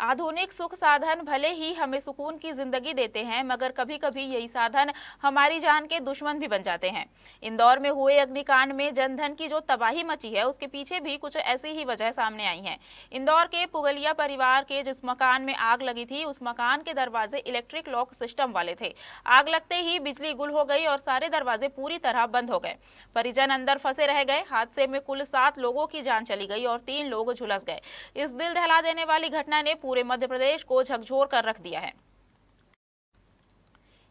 आधुनिक सुख साधन भले ही हमें सुकून की जिंदगी देते हैं, मगर कभी कभी यही साधन हमारी जान के दुश्मन भी बन जाते हैं। इंदौर में हुए अग्निकांड में जनधन की जो तबाही मची है, उसके पीछे भी कुछ ऐसी ही वजह सामने आई है। इंदौर के पुगलिया परिवार के जिस मकान में आग लगी थी, उस मकान के दरवाजे इलेक्ट्रिक लॉक सिस्टम वाले थे। आग लगते ही बिजली गुल हो गई और सारे दरवाजे पूरी तरह बंद हो गए। परिजन अंदर फंसे रह गए। हादसे में कुल 7 लोगों की जान चली गई और 3 लोग झुलस गए। इस दिल दहला देने वाली घटना ने पूरे मध्य प्रदेश को झकझोर कर रख दिया है।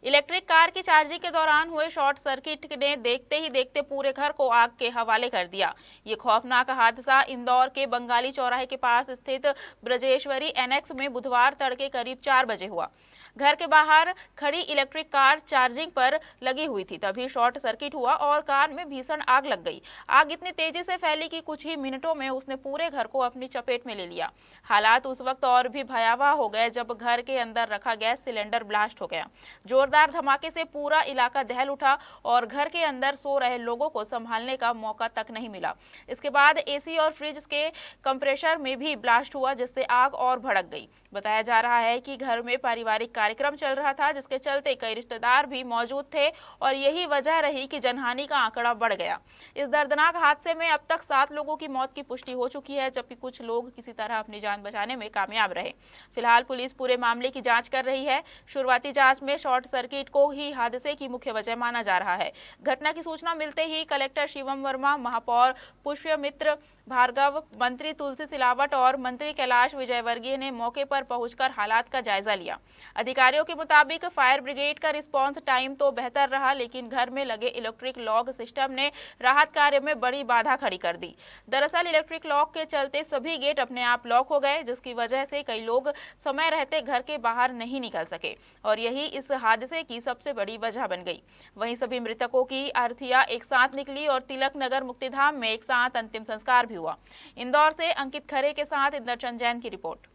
इलेक्ट्रिक कार की चार्जिंग के दौरान हुए शॉर्ट सर्किट ने देखते ही देखते पूरे घर को आग के हवाले कर दिया। ये खौफनाक हादसा इंदौर के बंगाली चौराहे के पास स्थित ब्रजेश्वरी एनेक्स में बुधवार तड़के करीब 4 बजे हुआ। घर के बाहर खड़ी इलेक्ट्रिक कार चार्जिंग पर लगी हुई थी, तभी शॉर्ट सर्किट हुआ और कार में भीषण आग लग गई। आग इतनी तेजी से फैली कि कुछ ही मिनटों में उसने पूरे घर को अपनी चपेट में ले लिया। हालात उस वक्त और भी भयावह हो गए जब घर के अंदर रखा गैस सिलेंडर ब्लास्ट हो गया। जोरदार धमाके से पूरा इलाका दहल उठा और घर के अंदर सो रहे लोगों को संभालने का मौका तक नहीं मिला। इसके बाद एसी और फ्रिज के कंप्रेसर में भी ब्लास्ट हुआ, जिससे आग और भड़क गई। बताया जा रहा है कि घर में पारिवारिक कार्यक्रम चल रहा था, जिसके चलते कई रिश्तेदार भी मौजूद थे और यही वजह रही कि जनहानि का आंकड़ा बढ़ गया। इस दर्दनाक हादसे में अब तक 7 लोगों की मौत की पुष्टि हो चुकी है, जबकि कुछ लोग किसी तरह अपनी जान बचाने में कामयाब रहे। फिलहाल पुलिस पूरे मामले की जांच कर रही है। शुरुआती जांच में शॉर्ट सर्किट को ही हादसे की मुख्य वजह माना जा रहा है। घटना की सूचना मिलते ही कलेक्टर शिवम वर्मा, महापौर पुष्पमित्र भार्गव, मंत्री तुलसी सिलावट और मंत्री कैलाश विजयवर्गीय ने मौके पर पहुंचकर हालात का जायजा लिया। अधिकारियों के मुताबिक फायर ब्रिगेड का रिस्पांस टाइम तो बेहतर रहा, लेकिन घर में लगे इलेक्ट्रिक लॉक सिस्टम ने राहत कार्य में बड़ी बाधा खड़ी कर दी। दरअसल इलेक्ट्रिक लॉक के चलते सभी गेट अपने आप लॉक हो गए, जिसकी वजह से कई लोग समय रहते घर के बाहर नहीं निकल सके और यही इस हादसे की सबसे बड़ी वजह बन गई। वहीं सभी मृतकों की अर्थियां एक साथ निकली और तिलक नगर मुक्तिधाम में एक साथ अंतिम संस्कार भी हुआ। इंदौर से अंकित खरे के साथ इंद्रचंद जैन की रिपोर्ट।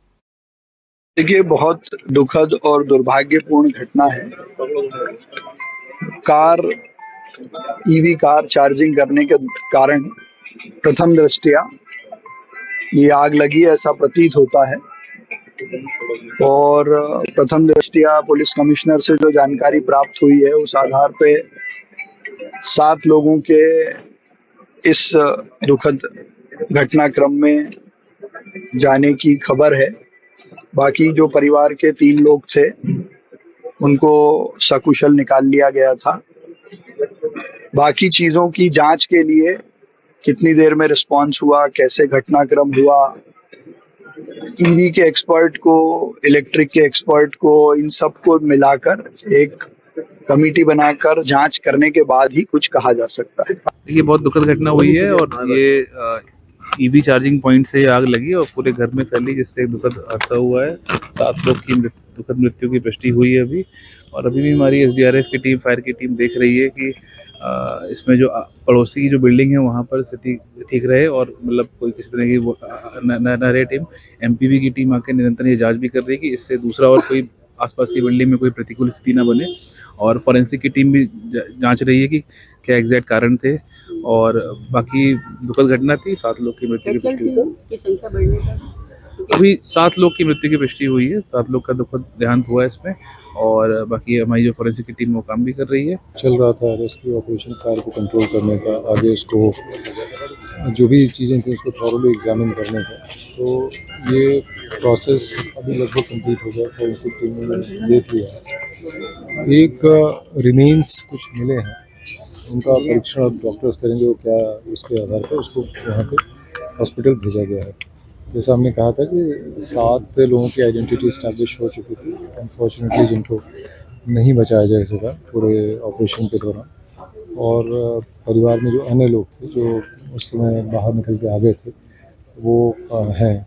देखिए, बहुत दुखद और दुर्भाग्यपूर्ण घटना है। ईवी कार चार्जिंग करने के कारण प्रथम दृष्टया ये आग लगी ऐसा प्रतीत होता है और प्रथम दृष्टया पुलिस कमिश्नर से जो जानकारी प्राप्त हुई है, उस आधार पे 7 लोगों के इस दुखद घटनाक्रम में जाने की खबर है। बाकी जो परिवार के 3 लोग थे, उनको सकुशल निकाल लिया गया था। बाकी चीज़ों की जांच के लिए कितनी देर में रिस्पांस हुआ, कैसे घटनाक्रम हुआ, ईवी के एक्सपर्ट को, इलेक्ट्रिक के एक्सपर्ट को, इन सबको मिलाकर एक कमेटी बनाकर जांच करने के बाद ही कुछ कहा जा सकता है। ये बहुत दुखद घटना हुई है और ये ईवी चार्जिंग पॉइंट से आग लगी और पूरे घर में फैली, जिससे एक दुखद हादसा हुआ है। 7 लोग की दुखद मृत्यु की पुष्टि हुई है अभी, और अभी भी हमारी एसडीआरएफ की टीम, फायर की टीम देख रही है कि इसमें जो पड़ोसी की जो बिल्डिंग है वहाँ पर स्थिति ठीक रहे और मतलब कोई किसी तरह की न रहे। टीम एमपीवी की टीम आके निरंतर ये जांच भी कर रही है कि इससे दूसरा और कोई आसपास की बिल्डिंग में कोई प्रतिकूल स्थिति ना बने, और फॉरेंसिक की टीम भी जांच रही है कि क्या एग्जैक्ट कारण थे। और बाकी दुखद घटना थी, 7 लोग की मृत्यु की पुष्टि हुई। अभी 7 लोग की मृत्यु की पुष्टि हुई है, 7 लोग का दुखद देहांत हुआ है इसमें, और बाकी हमारी जो फॉरेंसिक की टीम वो काम भी कर रही है। चल रहा था रेस्क्यू ऑपरेशन, फायर को कंट्रोल करने का, आगे उसको जो भी चीज़ें थी उसको थॉरोली एग्जामिन करने का। तो ये प्रोसेस अभी लगभग कंप्लीट हो गया, फॉरेंसिक टीम ने देख लिया। एक रिमेन्स कुछ मिले हैं, उनका परीक्षण अब डॉक्टर्स करेंगे, वो क्या उसके आधार पर उसको वहाँ पे हॉस्पिटल भेजा गया है। जैसा हमने कहा था कि 7 लोगों की आइडेंटिटी इस्टेब्लिश हो चुकी थी, अनफॉर्चुनेटली जिनको नहीं बचाया जा सका पूरे ऑपरेशन के दौरान, और परिवार में जो अन्य लोग थे जो उस समय बाहर निकल के आ गए थे, वो हैं।